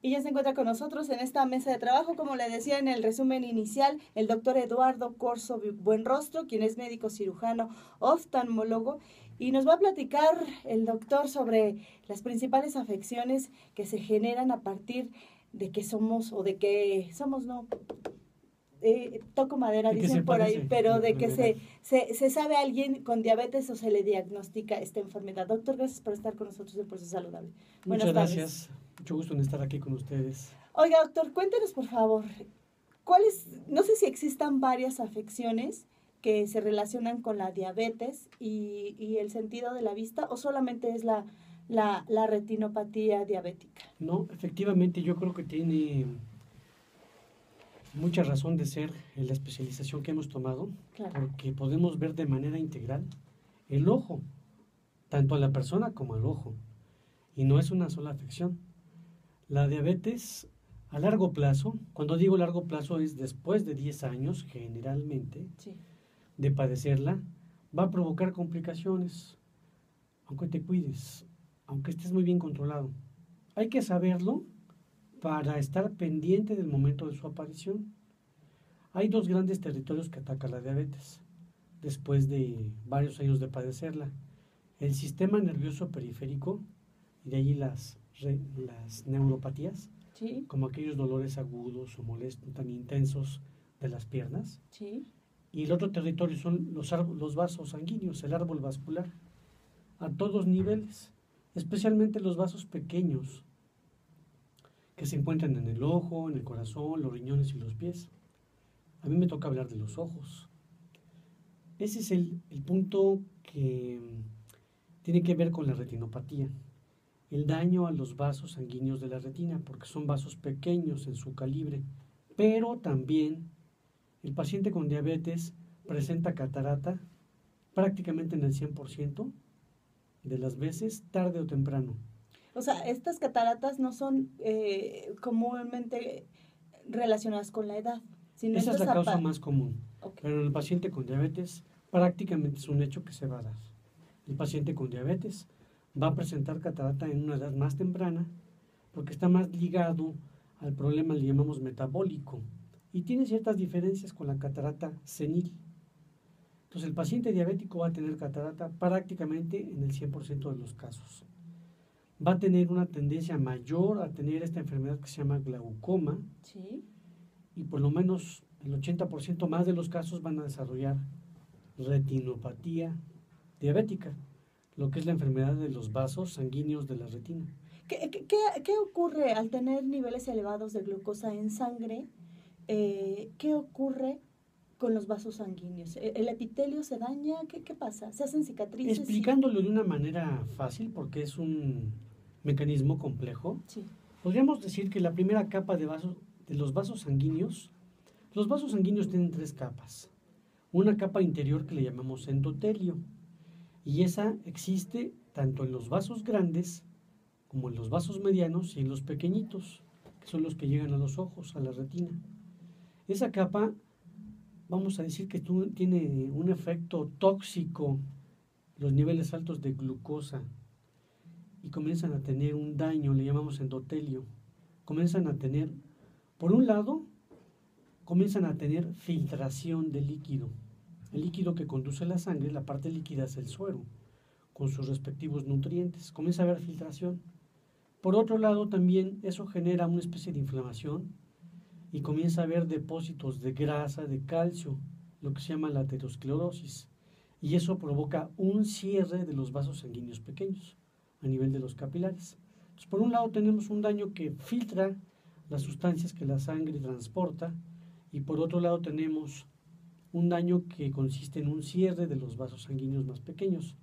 Y ya se encuentra con nosotros en esta mesa de trabajo, como le decía en el resumen inicial, el doctor Eduardo Corzo Buenrostro, quien es médico cirujano oftalmólogo, y nos va a platicar el doctor sobre las principales afecciones que se generan a partir de que somos, o de que somos, no, toco madera, dicen por ahí, pero de que se sabe a alguien con diabetes o se le diagnostica esta enfermedad. Doctor, gracias por estar con nosotros en Pulso Saludable. Muchas gracias. Mucho gusto en estar aquí con ustedes. Oiga, doctor, cuéntenos, por favor, no sé si existan varias afecciones que se relacionan con la diabetes y el sentido de la vista, o solamente es la retinopatía diabética. No, efectivamente, yo creo que tiene mucha razón de ser en la especialización que hemos tomado, claro, porque podemos ver de manera integral el ojo, tanto a la persona como al ojo, y no es una sola afección. La diabetes a largo plazo, cuando digo largo plazo es después de 10 años generalmente, sí, de padecerla, va a provocar complicaciones, aunque te cuides, aunque estés muy bien controlado. Hay que saberlo para estar pendiente del momento de su aparición. Hay dos grandes territorios que ataca la diabetes después de varios años de padecerla: el sistema nervioso periférico, y de allí las neuropatías, sí, como aquellos dolores agudos o molestos tan intensos de las piernas, sí, y el otro territorio son los vasos sanguíneos, el árbol vascular, a todos niveles, especialmente los vasos pequeños que se encuentran en el ojo, en el corazón, los riñones y los pies. A mí me toca hablar de los ojos. Ese es el punto que tiene que ver con la retinopatía, el daño a los vasos sanguíneos de la retina, porque son vasos pequeños en su calibre, pero también el paciente con diabetes presenta catarata prácticamente en el 100% de las veces, tarde o temprano. O sea, estas cataratas no son comúnmente relacionadas con la edad, sino esa es la causa más común. Okay. Pero en el paciente con diabetes prácticamente es un hecho que se va a dar. El paciente con diabetes va a presentar catarata en una edad más temprana porque está más ligado al problema, le llamamos metabólico, y tiene ciertas diferencias con la catarata senil. Entonces el paciente diabético va a tener catarata prácticamente en el 100% de los casos. Va a tener una tendencia mayor a tener esta enfermedad que se llama glaucoma, sí, y por lo menos el 80% más de los casos van a desarrollar retinopatía diabética, lo que es la enfermedad de los vasos sanguíneos de la retina. ¿Qué ocurre al tener niveles elevados de glucosa en sangre? ¿Qué ocurre con los vasos sanguíneos? ¿El epitelio se daña? ¿Qué pasa? ¿Se hacen cicatrices? Explicándolo de una manera fácil, porque es un mecanismo complejo, sí, podríamos decir que la primera capa de los vasos sanguíneos tienen 3 capas. Una capa interior que le llamamos endotelio, y esa existe tanto en los vasos grandes como en los vasos medianos y en los pequeñitos, que son los que llegan a los ojos, a la retina. Esa capa, vamos a decir que tiene un efecto tóxico, los niveles altos de glucosa, y comienzan a tener un daño, le llamamos endotelio. Comienzan a tener, por un lado, comienzan a tener filtración de líquido. El líquido que conduce la sangre, la parte líquida es el suero, con sus respectivos nutrientes. Comienza a haber filtración. Por otro lado, también eso genera una especie de inflamación y comienza a haber depósitos de grasa, de calcio, lo que se llama la aterosclerosis. Y eso provoca un cierre de los vasos sanguíneos pequeños a nivel de los capilares. Entonces, por un lado tenemos un daño que filtra las sustancias que la sangre transporta, y por otro lado tenemos un daño que consiste en un cierre de los vasos sanguíneos más pequeños,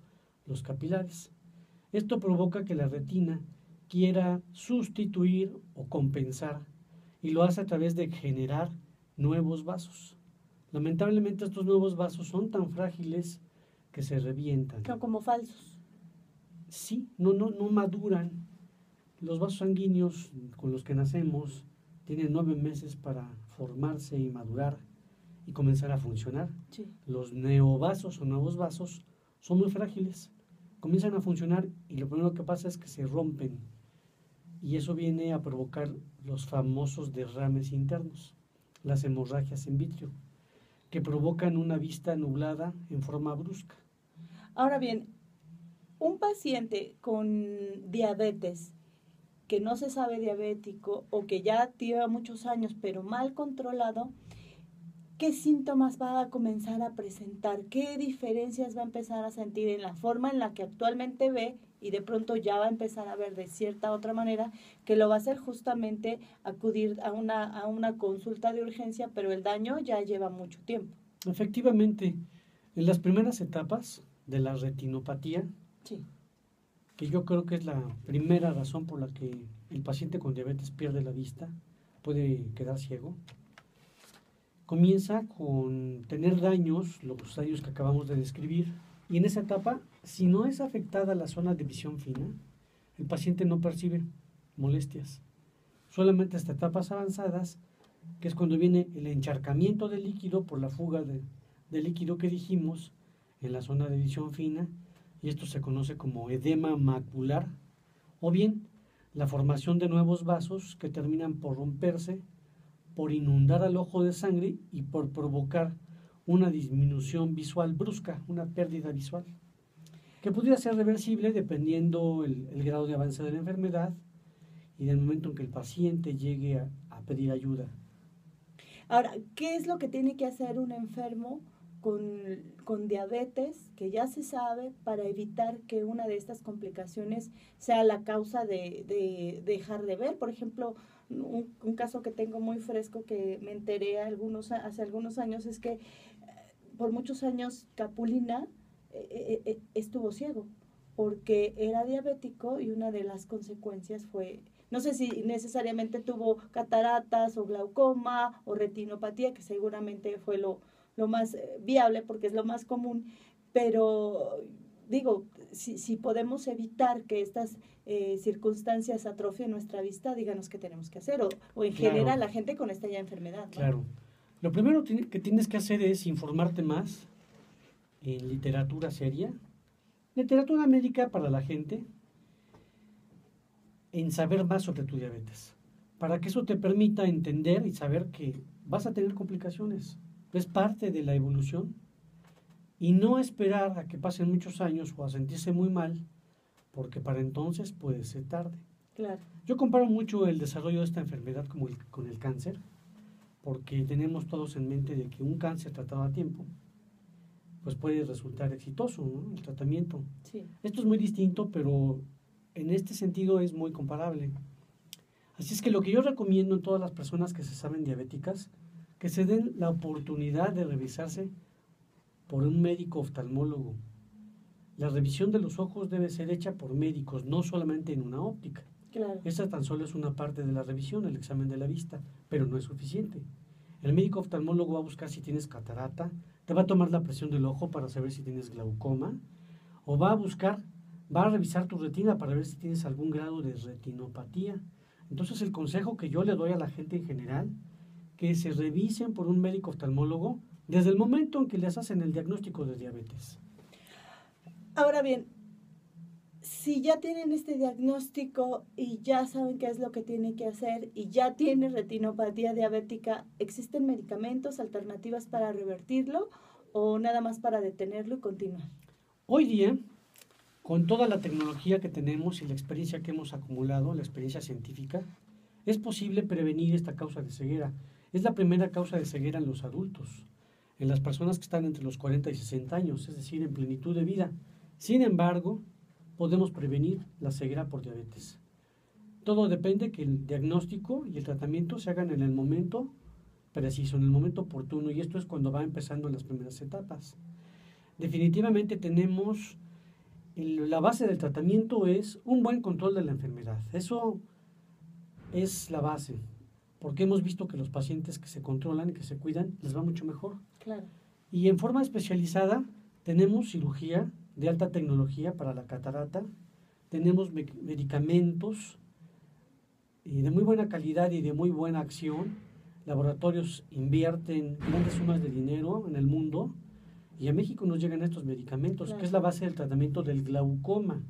los capilares. Esto provoca que la retina quiera sustituir o compensar, y lo hace a través de generar nuevos vasos. Lamentablemente estos nuevos vasos son tan frágiles que se revientan. Como falsos. Sí, no maduran. Los vasos sanguíneos con los que nacemos tienen 9 meses para formarse y madurar y comenzar a funcionar. Sí. Los neovasos o nuevos vasos son muy frágiles. comienzan a funcionar y lo primero que pasa es que se rompen y eso viene a provocar los famosos derrames internos, las hemorragias en vitrio, que provocan una vista nublada en forma brusca. Ahora bien, un paciente con diabetes que no se sabe diabético o que ya lleva muchos años pero mal controlado, ¿qué síntomas va a comenzar a presentar? ¿Qué diferencias va a empezar a sentir en la forma en la que actualmente ve y de pronto ya va a empezar a ver de cierta otra manera que lo va a hacer justamente acudir a una consulta de urgencia, pero el daño ya lleva mucho tiempo? Efectivamente, en las primeras etapas de la retinopatía, sí, que yo creo que es la primera razón por la que el paciente con diabetes pierde la vista, puede quedar ciego, comienza con tener daños, los daños que acabamos de describir, y en esa etapa, si no es afectada la zona de visión fina, el paciente no percibe molestias. Solamente hasta etapas avanzadas, que es cuando viene el encharcamiento del líquido por la fuga de líquido que dijimos en la zona de visión fina, y esto se conoce como edema macular, o bien la formación de nuevos vasos que terminan por romperse, por inundar al ojo de sangre y por provocar una disminución visual brusca, una pérdida visual, que podría ser reversible dependiendo el grado de avance de la enfermedad y del momento en que el paciente llegue a pedir ayuda. Ahora, ¿qué es lo que tiene que hacer un enfermo con diabetes, que ya se sabe, para evitar que una de estas complicaciones sea la causa de dejar de ver? Por ejemplo, un caso que tengo muy fresco que me enteré hace algunos años es que por muchos años Capulina estuvo ciego porque era diabético y una de las consecuencias fue, no sé si necesariamente tuvo cataratas o glaucoma o retinopatía, que seguramente fue lo más viable porque es lo más común, pero digo, si podemos evitar que estas circunstancias atrofien nuestra vista, díganos qué tenemos que hacer, o en general la gente con esta ya enfermedad, ¿no? Claro. Lo primero que tienes que hacer es informarte más en literatura seria, literatura médica para la gente, en saber más sobre tu diabetes, para que eso te permita entender y saber que vas a tener complicaciones. Es parte de la evolución y no esperar a que pasen muchos años o a sentirse muy mal, porque para entonces puede ser tarde. Claro. Yo comparo mucho el desarrollo de esta enfermedad con el cáncer, porque tenemos todos en mente de que un cáncer tratado a tiempo pues puede resultar exitoso, ¿no? El tratamiento. Sí. Esto es muy distinto, pero en este sentido es muy comparable. Así es que lo que yo recomiendo en todas las personas que se saben diabéticas, que se den la oportunidad de revisarse por un médico oftalmólogo. La revisión de los ojos debe ser hecha por médicos, no solamente en una óptica. Claro. Esta tan solo es una parte de la revisión, el examen de la vista, pero no es suficiente. El médico oftalmólogo va a buscar si tienes catarata, te va a tomar la presión del ojo para saber si tienes glaucoma, o va a revisar tu retina para ver si tienes algún grado de retinopatía. Entonces el consejo que yo le doy a la gente en general, que se revisen por un médico oftalmólogo desde el momento en que les hacen el diagnóstico de diabetes. Ahora bien, si ya tienen este diagnóstico y ya saben qué es lo que tienen que hacer y ya tienen retinopatía diabética, ¿existen medicamentos, alternativas para revertirlo o nada más para detenerlo y continuar? Hoy día, con toda la tecnología que tenemos y la experiencia que hemos acumulado, la experiencia científica, es posible prevenir esta causa de ceguera. Es la primera causa de ceguera en los adultos, en las personas que están entre los 40 y 60 años, es decir, en plenitud de vida. Sin embargo, podemos prevenir la ceguera por diabetes. Todo depende que el diagnóstico y el tratamiento se hagan en el momento preciso, en el momento oportuno, y esto es cuando va empezando las primeras etapas. Definitivamente tenemos, la base del tratamiento es un buen control de la enfermedad. Eso es la base, porque hemos visto que los pacientes que se controlan y que se cuidan les va mucho mejor. Claro. Y en forma especializada tenemos cirugía de alta tecnología para la catarata, tenemos medicamentos de muy buena calidad y de muy buena acción. Laboratorios invierten grandes sumas de dinero en el mundo Y a México nos llegan estos medicamentos, que es la base del tratamiento del glaucoma.